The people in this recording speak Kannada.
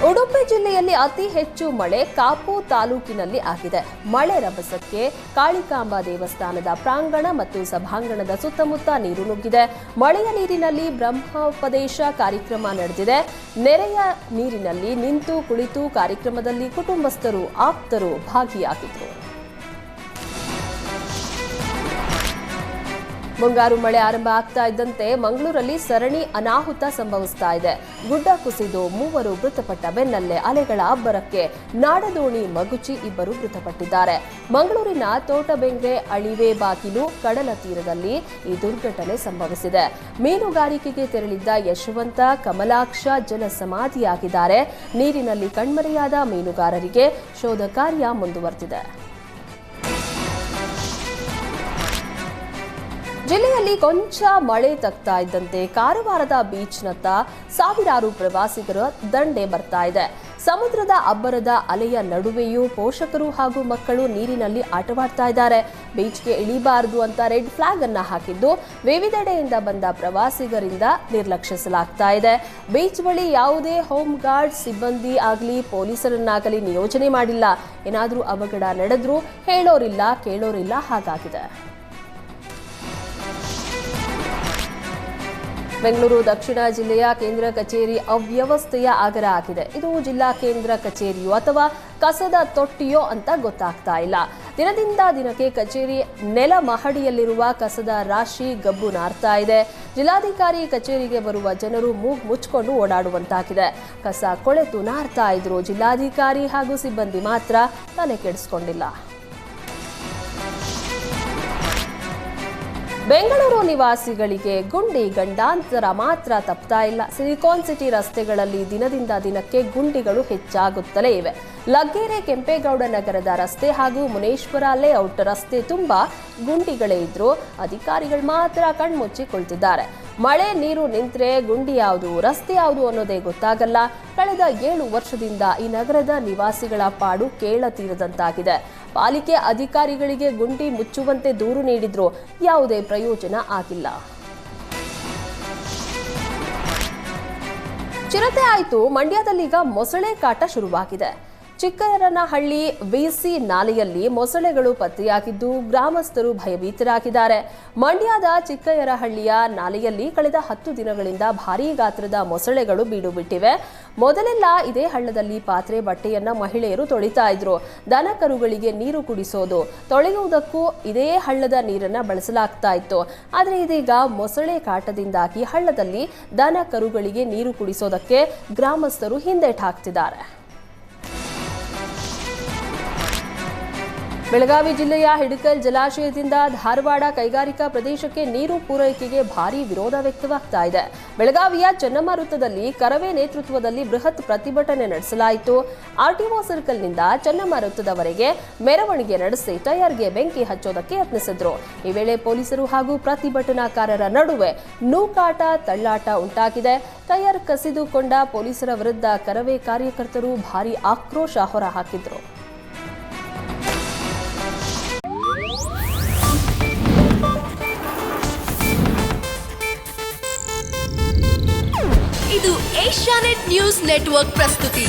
ಉಡುಪಿ ಜಿಲ್ಲೆಯಲ್ಲಿ ಅತಿ ಹೆಚ್ಚು ಮಳೆ ಕಾಪು ತಾಲೂಕಿನಲ್ಲಿ ಆಗಿದೆ. ಮಳೆ ರಭಸಕ್ಕೆ ಕಾಳಿಕಾಂಬಾ ದೇವಸ್ಥಾನದ ಪ್ರಾಂಗಣ ಮತ್ತು ಸಭಾಂಗಣದ ಸುತ್ತಮುತ್ತ ನೀರು ನುಗ್ಗಿದೆ. ಮಳೆಯ ನೀರಿನಲ್ಲಿ ಬ್ರಹ್ಮೋಪದೇಶ ಕಾರ್ಯಕ್ರಮ ನಡೆದಿದೆ. ನೆರೆಯ ನೀರಿನಲ್ಲಿ ನಿಂತು ಕುಳಿತು ಕಾರ್ಯಕ್ರಮದಲ್ಲಿ ಕುಟುಂಬಸ್ಥರು ಆಪ್ತರು ಭಾಗಿಯಾಗಿದ್ದರು. ಮುಂಗಾರು ಮಳೆ ಆರಂಭ ಆಗ್ತಾ ಇದ್ದಂತೆ ಮಂಗಳೂರಲ್ಲಿ ಸರಣಿ ಅನಾಹುತ ಸಂಭವಿಸ್ತಾ ಇದೆ. ಗುಡ್ಡ ಕುಸಿದು 3 ಮೃತಪಟ್ಟ ಬೆನ್ನಲ್ಲೇ ಅಲೆಗಳ ಅಬ್ಬರಕ್ಕೆ ನಾಡದೋಣಿ ಮಗುಚಿ 2 ಮೃತಪಟ್ಟಿದ್ದಾರೆ. ಮಂಗಳೂರಿನ ತೋಟಬೆಂಗ್ರೆ ಅಳಿವೆ ಬಾಗಿಲು ಕಡಲ ತೀರದಲ್ಲಿ ಈ ದುರ್ಘಟನೆ ಸಂಭವಿಸಿದೆ. ಮೀನುಗಾರಿಕೆಗೆ ತೆರಳಿದ್ದ ಯಶವಂತ ಕಮಲಾಕ್ಷ ಜಲಸಮಾಧಿಯಾಗಿದ್ದಾರೆ. ನೀರಿನಲ್ಲಿ ಕಣ್ಮರೆಯಾದ ಮೀನುಗಾರರಿಗೆ ಶೋಧ ಕಾರ್ಯ ಮುಂದುವರೆದಿದೆ. ಜಿಲ್ಲೆಯಲ್ಲಿ ಕೊಂಚ ಮಳೆ ತಗ್ತಾ ಇದ್ದಂತೆ ಕಾರವಾರದ ಬೀಚ್ನತ್ತ ಸಾವಿರಾರು ಪ್ರವಾಸಿಗರ ದಂಡೆ ಬರ್ತಾ ಇದೆ. ಸಮುದ್ರದ ಅಬ್ಬರದ ಅಲೆಯ ನಡುವೆಯೂ ಪೋಷಕರು ಹಾಗೂ ಮಕ್ಕಳು ನೀರಿನಲ್ಲಿ ಆಟವಾಡ್ತಾ ಇದ್ದಾರೆ. ಬೀಚ್ಗೆ ಇಳಿಬಾರದು ಅಂತ ರೆಡ್ ಫ್ಲಾಗ್ ಅನ್ನ ಹಾಕಿದ್ದು ವಿವಿಧೆಡೆಯಿಂದ ಬಂದ ಪ್ರವಾಸಿಗರಿಂದ ನಿರ್ಲಕ್ಷಿಸಲಾಗ್ತಾ ಇದೆ. ಬೀಚ್ ಬಳಿ ಯಾವುದೇ ಹೋಮ್ ಗಾರ್ಡ್ ಸಿಬ್ಬಂದಿ ಆಗಲಿ ಪೊಲೀಸರನ್ನಾಗಲಿ ನಿಯೋಜನೆ ಮಾಡಿಲ್ಲ. ಏನಾದರೂ ಅವಘಡ ನಡೆದ್ರೂ ಹೇಳೋರಿಲ್ಲ ಕೇಳೋರಿಲ್ಲ ಹಾಗಾಗಿದೆ. ಬೆಂಗಳೂರು ದಕ್ಷಿಣ ಜಿಲ್ಲೆಯ ಕೇಂದ್ರ ಕಚೇರಿ ಅವ್ಯವಸ್ಥೆಯ ಆಗರ ಆಗಿದೆ. ಇದು ಜಿಲ್ಲಾ ಕೇಂದ್ರ ಕಚೇರಿಯೋ ಅಥವಾ ಕಸದ ತೊಟ್ಟಿಯೋ ಅಂತ ಗೊತ್ತಾಗ್ತಾ ಇಲ್ಲ. ದಿನದಿಂದ ದಿನಕ್ಕೆ ಕಚೇರಿ ನೆಲ ಮಹಡಿಯಲ್ಲಿರುವ ಕಸದ ರಾಶಿ ಗಬ್ಬು ನಾರ್ತಾ ಇದೆ. ಜಿಲ್ಲಾಧಿಕಾರಿ ಕಚೇರಿಗೆ ಬರುವ ಜನರು ಮೂಗು ಮುಚ್ಚಿಕೊಂಡು ಓಡಾಡುವಂತಾಗಿದೆ. ಕಸ ಕೊಳೆತು ನಾರ್ತಾ ಇದ್ರು. ಜಿಲ್ಲಾಧಿಕಾರಿ ಹಾಗೂ ಸಿಬ್ಬಂದಿ ಮಾತ್ರ ತಲೆ ಕೆಡಿಸಿಕೊಂಡಿಲ್ಲ. ಬೆಂಗಳೂರು ನಿವಾಸಿಗಳಿಗೆ ಗುಂಡಿ ಗಂಡಾಂತರ ಮಾತ್ರ ತಪ್ತಾ ಇಲ್ಲ. ಸಿಲಿಕಾನ್ ಸಿಟಿ ರಸ್ತೆಗಳಲ್ಲಿ ದಿನದಿಂದ ದಿನಕ್ಕೆ ಗುಂಡಿಗಳು ಹೆಚ್ಚಾಗುತ್ತಲೇ ಇವೆ. ಲಗ್ಗೆರೆ ಕೆಂಪೇಗೌಡ ನಗರದ ರಸ್ತೆ ಹಾಗೂ ಮುನೇಶ್ವರ ಲೇಔಟ್ ರಸ್ತೆ ತುಂಬಾ ಗುಂಡಿಗಳೇ ಇದ್ರೂ ಅಧಿಕಾರಿಗಳು ಮಾತ್ರ ಕಣ್ಮುಚ್ಚಿ ಕುಳಿತಿದ್ದಾರೆ. ಮಳೆ ನೀರು ನಿಂತರೆ ಗುಂಡಿ ಯಾವುದು ರಸ್ತೆ ಯಾವುದು ಅನ್ನೋದೇ ಗೊತ್ತಾಗಲ್ಲ. ಕಳೆದ 7 ವರ್ಷದಿಂದ ಈ ನಗರದ ನಿವಾಸಿಗಳ ಪಾಡು ಕೇಳತೀರದಂತಾಗಿದೆ. ಪಾಲಿಕೆ ಅಧಿಕಾರಿಗಳಿಗೆ ಗುಂಡಿ ಮುಚ್ಚುವಂತೆ ದೂರು ನೀಡಿದ್ರೂ ಯಾವುದೇ ಪ್ರಯೋಜನ ಆಗಿಲ್ಲ. ಚಿರತೆ ಆಯ್ತು, ಮಂಡ್ಯದಲ್ಲೀಗ ಮೊಸಳೆ ಕಾಟ ಶುರುವಾಗಿದೆ. ಚಿಕ್ಕಯರನಹಳ್ಳಿ ವಿಸಿ ನಾಲೆಯಲ್ಲಿ ಮೊಸಳೆಗಳು ಪತ್ತೆಯಾಗಿದ್ದು ಗ್ರಾಮಸ್ಥರು ಭಯಭೀತರಾಗಿದ್ದಾರೆ. ಮಂಡ್ಯದ ಚಿಕ್ಕಯರಹಳ್ಳಿಯ ನಾಲೆಯಲ್ಲಿ ಕಳೆದ 10 ದಿನಗಳಿಂದ ಭಾರೀ ಗಾತ್ರದ ಮೊಸಳೆಗಳು ಬೀಡು ಬಿಟ್ಟಿವೆ. ಮೊದಲೆಲ್ಲ ಇದೇ ಹಳ್ಳದಲ್ಲಿ ಪಾತ್ರೆ ಬಟ್ಟೆಯನ್ನ ಮಹಿಳೆಯರು ತೊಳಿತಾ ಇದ್ರು. ದನ ಕರುಗಳಿಗೆ ನೀರು ಕುಡಿಸೋದು ತೊಳೆಯುವುದಕ್ಕೂ ಇದೇ ಹಳ್ಳದ ನೀರನ್ನ ಬಳಸಲಾಗ್ತಾ ಇತ್ತು. ಆದರೆ ಇದೀಗ ಮೊಸಳೆ ಕಾಟದಿಂದಾಗಿ ಹಳ್ಳದಲ್ಲಿ ದನ ಕರುಗಳಿಗೆ ನೀರು ಕುಡಿಸೋದಕ್ಕೆ ಗ್ರಾಮಸ್ಥರು ಹಿಂದೇಟು ಹಾಕ್ತಿದ್ದಾರೆ. ಬೆಳಗಾವಿ ಜಿಲ್ಲೆಯ ಹಿಡಕಲ್ ಜಲಾಶಯದಿಂದ ಧಾರವಾಡ ಕೈಗಾರಿಕಾ ಪ್ರದೇಶಕ್ಕೆ ನೀರು ಪೂರೈಕೆಗೆ ಭಾರೀ ವಿರೋಧ ವ್ಯಕ್ತವಾಗ್ತಾ ಇದೆ. ಬೆಳಗಾವಿಯ ಚೆನ್ನಮ್ಮ ವೃತ್ತದಲ್ಲಿ ಕರವೇ ನೇತೃತ್ವದಲ್ಲಿ ಬೃಹತ್ ಪ್ರತಿಭಟನೆ ನಡೆಸಲಾಯಿತು. ಆರ್ಟಿಒ ಸರ್ಕಲ್ನಿಂದ ಚೆನ್ನಮ್ಮ ವೃತ್ತದವರೆಗೆ ಮೆರವಣಿಗೆ ನಡೆಸಿ ಟೈರ್ಗೆ ಬೆಂಕಿ ಹಚ್ಚೋದಕ್ಕೆ ಯತ್ನಿಸಿದ್ರು. ಈ ವೇಳೆ ಪೊಲೀಸರು ಹಾಗೂ ಪ್ರತಿಭಟನಾಕಾರರ ನಡುವೆ ನೂಕಾಟ ತಳ್ಳಾಟ ಉಂಟಾಗಿದೆ. ಟೈರ್ ಕಸಿದುಕೊಂಡ ಪೊಲೀಸರ ವಿರುದ್ಧ ಕರವೇ ಕಾರ್ಯಕರ್ತರು ಭಾರೀ ಆಕ್ರೋಶ ಹೊರಹಾಕಿದ್ರು. ಇದು ಏಷ್ಯಾನೆಟ್ ನ್ಯೂಸ್ ನೆಟ್ವರ್ಕ್ ಪ್ರಸ್ತುತಿ.